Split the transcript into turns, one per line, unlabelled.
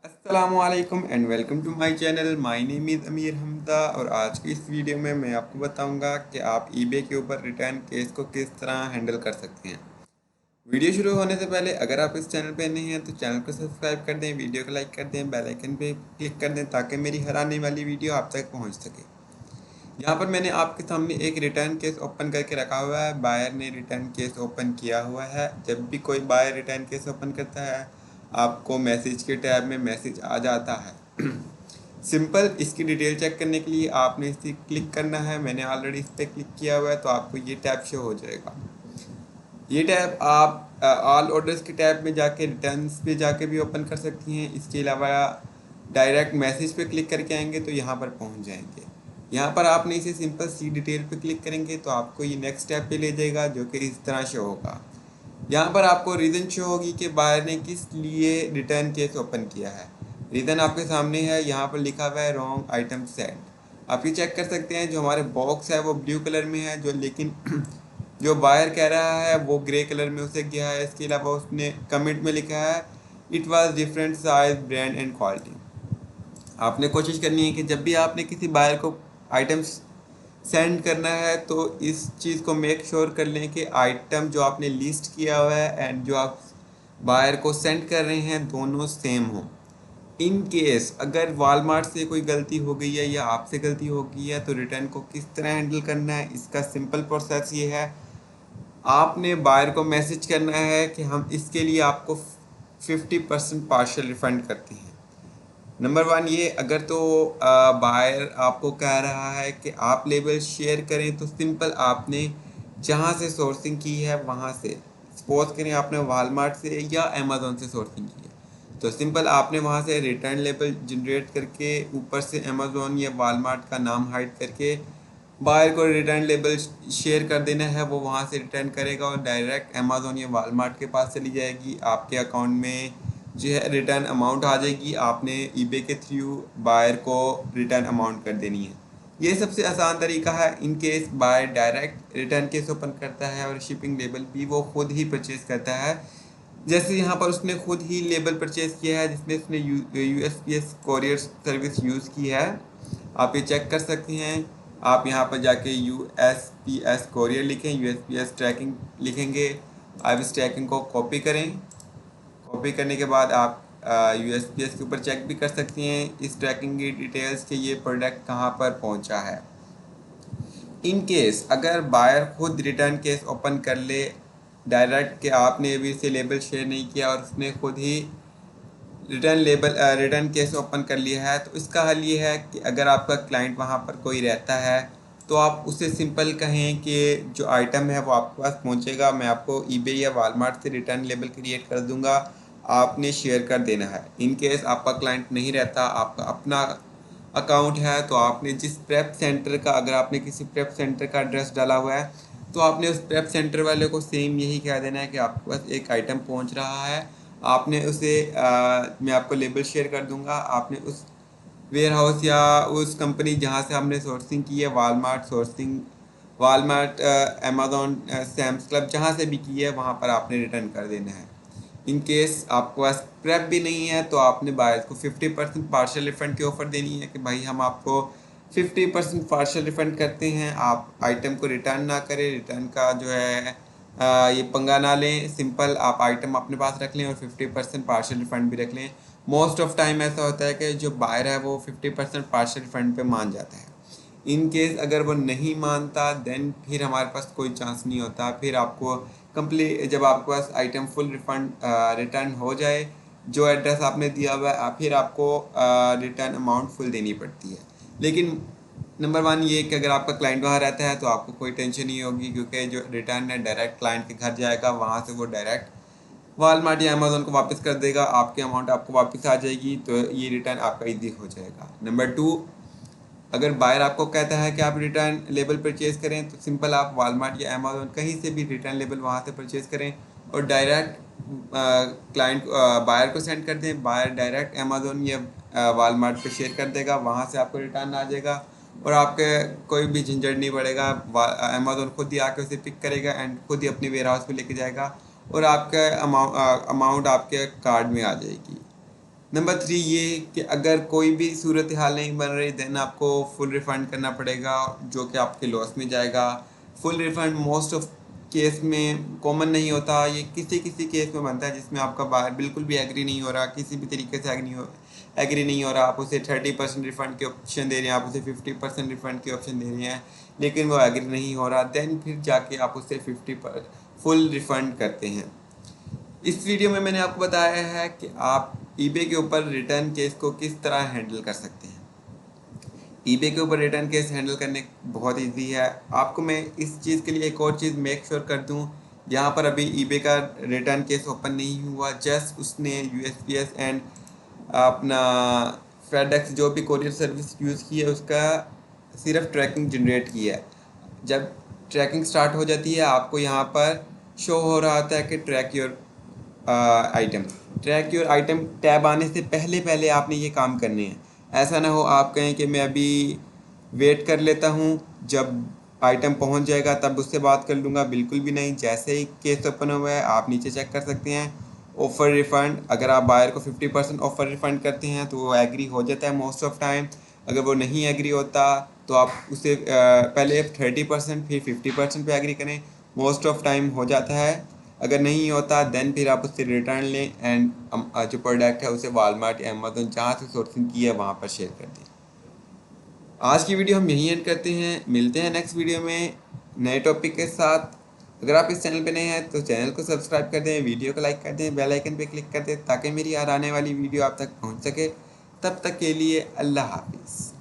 अस्सलामुअलैकुम and welcome to my channel. My name is Amir Hamda और आज की इस वीडियो में मैं आपको बताऊंगा कि आप ईबे के ऊपर रिटर्न केस को किस तरह हैंडल कर सकते हैं। वीडियो शुरू होने से पहले अगर आप इस चैनल पे नए हैं तो चैनल को सब्सक्राइब कर दें, वीडियो को लाइक कर दें, बेल आइकन पे क्लिक कर दें ताकि मेरी हर आने वाली वीडियो आप तक पहुँच सके। यहाँ पर मैंने आपके सामने एक रिटर्न केस ओपन करके रखा हुआ है। बायर ने रिटर्न केस ओपन किया हुआ है। जब भी कोई बायर रिटर्न केस ओपन करता है आपको मैसेज के टैब में मैसेज आ जाता है। सिंपल इसकी डिटेल चेक करने के लिए आपने इस पर क्लिक करना है। मैंने ऑलरेडी इस पर क्लिक किया हुआ है तो आपको ये टैब शो हो जाएगा। ये टैब आप ऑल ऑर्डर्स के टैब में जाके रिटर्न्स पे जाके भी ओपन कर सकती हैं। इसके अलावा डायरेक्ट मैसेज पे क्लिक करके आएंगे तो यहाँ पर पहुँच जाएंगे। यहाँ पर आपने इसे सिंपल सी डिटेल पे क्लिक करेंगे तो आपको ये नेक्स्ट टैब पे ले जाएगा जो कि इस तरह शो होगा। यहाँ पर आपको रीज़न शो होगी कि बायर ने किस लिए रिटर्न केस ओपन किया है। रीज़न आपके सामने है, यहाँ पर लिखा हुआ है रॉन्ग आइटम सेंड। आप ये चेक कर सकते हैं जो हमारे बॉक्स है वो ब्लू कलर में है, जो लेकिन जो बायर कह रहा है वो ग्रे कलर में उसे गया है। इसके अलावा उसने कमेंट में लिखा है it was different size brand and quality. आपने कोशिश करनी है कि जब भी आपने किसी बायर को आइटम्स सेंड करना है तो इस चीज़ को मेक श्योर कर लें कि आइटम जो आपने लिस्ट किया हुआ है एंड जो आप बायर को सेंड कर रहे हैं दोनों सेम हो। इन केस अगर वॉलमार्ट से कोई गलती हो गई है या आपसे गलती हो गई है तो रिटर्न को किस तरह हैंडल करना है, इसका सिंपल प्रोसेस ये है। आपने बायर को मैसेज करना है कि हम इसके लिए आपको 50% पार्शियल रिफंड करते हैं। नंबर वन ये, अगर तो बायर आपको कह रहा है कि आप लेबल शेयर करें तो सिंपल आपने जहाँ से सोर्सिंग की है वहाँ से, सपोज करें आपने वॉलमार्ट से या अमेज़ोन से सोर्सिंग की है तो सिंपल आपने वहाँ से रिटर्न लेबल जनरेट करके ऊपर से अमेज़ोन या वॉलमार्ट का नाम हाइड करके बायर को रिटर्न लेबल शेयर कर देना है। वो वहाँ से रिटर्न करेगा और डायरेक्ट अमेज़ोन या वॉलमार्ट के पास चली जाएगी। आपके अकाउंट में जो है रिटर्न अमाउंट आ जाएगी। आपने ईबे के थ्रू बायर को रिटर्न अमाउंट कर देनी है। ये सबसे आसान तरीका है। In case buyer direct return case open करता है और शिपिंग लेबल भी वो खुद ही परचेज करता है। जैसे यहाँ पर उसने खुद ही लेबल परचेज किया है जिसमें उसने यूएसपीएस कोरियर सर्विस यूज़ की है। आप ये चेक कर सकते हैं। आप यहाँ पर जाके यूएसपीएस कोरियर लिखें, यूएसपीएस ट्रैकिंग लिखेंगे। आप इस ट्रैकिंग को कॉपी करें। कॉपी करने के बाद आप यूएसपीएस के ऊपर चेक भी कर सकते हैं इस ट्रैकिंग की डिटेल्स कि ये प्रोडक्ट कहाँ पर पहुँचा है। इन केस अगर बायर खुद रिटर्न केस ओपन कर ले डायरेक्ट कि आपने अभी से लेबल शेयर नहीं किया और उसने खुद ही रिटर्न केस ओपन कर लिया है तो इसका हल ये है कि अगर आपका क्लाइंट वहाँ पर कोई रहता है तो आप उससे सिंपल कहें कि जो आइटम है वो आपके पास पहुँचेगा, मैं आपको ईबे या वॉलमार्ट से रिटर्न लेबल क्रिएट कर दूंगा, आपने शेयर कर देना है। इन केस आपका क्लाइंट नहीं रहता, आपका अपना अकाउंट है तो आपने जिस प्रेप सेंटर का, अगर आपने किसी प्रेप सेंटर का एड्रेस डाला हुआ है तो आपने उस प्रेप सेंटर वाले को सेम यही कह देना है कि आपके पास एक आइटम पहुंच रहा है। आपने उसे मैं आपको लेबल शेयर कर दूंगा। आपने उस वेयर हाउस या उस कंपनी जहाँ से हमने सोर्सिंग की है, वालमार्ट, अमेज़ॉन, सैम्स क्लब, जहाँ से भी की है वहाँ पर आपने रिटर्न कर देना है। इन केस आपके पास प्रेप भी नहीं है तो आपने बायर को 50% पार्शियल रिफंड की ऑफ़र देनी है कि भाई हम आपको 50% पार्शियल रिफंड करते हैं, आप आइटम को रिटर्न ना करें, रिटर्न का जो है ये पंगा ना लें। सिंपल आप आइटम अपने पास रख लें और 50% पार्शियल रिफंड भी रख लें। मोस्ट ऑफ टाइम ऐसा होता है कि जो बायर है वो 50% पार्शियल रिफंड पे मान जाता है। इन केस अगर वो नहीं मानता देन फिर हमारे पास कोई चांस नहीं होता। फिर आपको कंप्लीट, जब आपके पास आइटम फुल रिफंड रिटर्न हो जाए जो एड्रेस आपने दिया हुआ है, फिर आपको रिटर्न अमाउंट फुल देनी पड़ती है। लेकिन नंबर वन ये कि अगर आपका क्लाइंट वहाँ रहता है तो आपको कोई टेंशन नहीं होगी क्योंकि जो रिटर्न है डायरेक्ट क्लाइंट के घर जाएगा, वहाँ से वो डायरेक्ट वॉलमार्ट या अमेज़न को वापस कर देगा, आपकी अमाउंट आपको वापस आ जाएगी तो ये रिटर्न आपका ईजी हो जाएगा। नंबर टू, अगर बायर आपको कहता है कि आप रिटर्न लेबल परचेज़ करें तो सिंपल आप वॉलमार्ट या अमेज़न कहीं से भी रिटर्न लेबल वहाँ से परचेज़ करें और डायरेक्ट क्लाइंट बायर को सेंड कर दें। बायर डायरेक्ट अमेज़न या वॉलमार्ट पे शेयर कर देगा, वहाँ से आपको रिटर्न आ जाएगा और आपके कोई भी झंझट नहीं पड़ेगा। अमेज़न खुद ही आके उसे पिक करेगा एंड खुद ही अपने वेयर हाउस पे लेके जाएगा और आपका अमाउंट आपके कार्ड में आ जाएगी। नंबर 3 ये कि अगर कोई भी सूरत हाल नहीं बन रही देन आपको फुल रिफ़ंड करना पड़ेगा, जो कि आपके लॉस में जाएगा। Full refund most of case में कॉमन नहीं होता, ये किसी किसी केस में बनता है जिसमें आपका बायर बिल्कुल भी एग्री नहीं हो रहा, किसी भी तरीके से एग्री नहीं हो रहा। आप उसे 30% रिफ़ंड के ऑप्शन दे रहे हैं, आप उसे 50% रिफ़ंड के ऑप्शन दे रहे हैं, लेकिन वो एग्री नहीं हो रहा, देन फिर जाके आप उसे 50% फुल रिफ़ंड करते हैं। इस वीडियो में मैंने आपको बताया है कि आप ईबे के ऊपर रिटर्न केस को किस तरह हैंडल कर सकते हैं। ईबे के ऊपर रिटर्न केस हैंडल करने बहुत इजी है। आपको मैं इस चीज़ के लिए एक और चीज़ मेक श्योर कर दूं, यहाँ पर अभी ईबे का रिटर्न केस ओपन नहीं हुआ, जस्ट उसने यूएसपीएस एंड अपना फेडेक्स जो भी कोरियर सर्विस यूज़ की है उसका सिर्फ ट्रैकिंग जनरेट किया है। जब ट्रैकिंग स्टार्ट हो जाती है आपको यहाँ पर शो हो रहा होता है कि ट्रैक योर आइटम टैब आने से पहले पहले आपने ये काम करने हैं। ऐसा ना हो आप कहें कि मैं अभी वेट कर लेता हूँ, जब आइटम पहुँच जाएगा तब उससे बात कर लूँगा, बिल्कुल भी नहीं। जैसे ही केस ओपन हुआ है आप नीचे चेक कर सकते हैं ऑफ़र रिफ़ंड। अगर आप बायर को 50% ऑफ़र रिफ़ंड करते हैं तो वो एग्री हो जाता है मोस्ट ऑफ टाइम। अगर वो नहीं एग्री होता तो आप उसे पहले 30% फिर 50% पे एग्री करें, मोस्ट ऑफ टाइम हो जाता है। अगर नहीं होता देन फिर आप उससे रिटर्न लें एंड जो प्रोडक्ट है उसे वॉलमार्ट या अमेज़न जहाँ से सोर्सिंग की है वहाँ पर शेयर कर दें। आज की वीडियो हम यहीं एंड करते हैं, मिलते हैं नेक्स्ट वीडियो में नए टॉपिक के साथ। अगर आप इस चैनल पे नए हैं तो चैनल को सब्सक्राइब कर दें, वीडियो को लाइक कर दें, बेल आइकन पे क्लिक कर दें ताकि मेरी हर आने वाली वीडियो आप तक पहुंच सके। तब तक के लिए अल्लाह हाफिज़।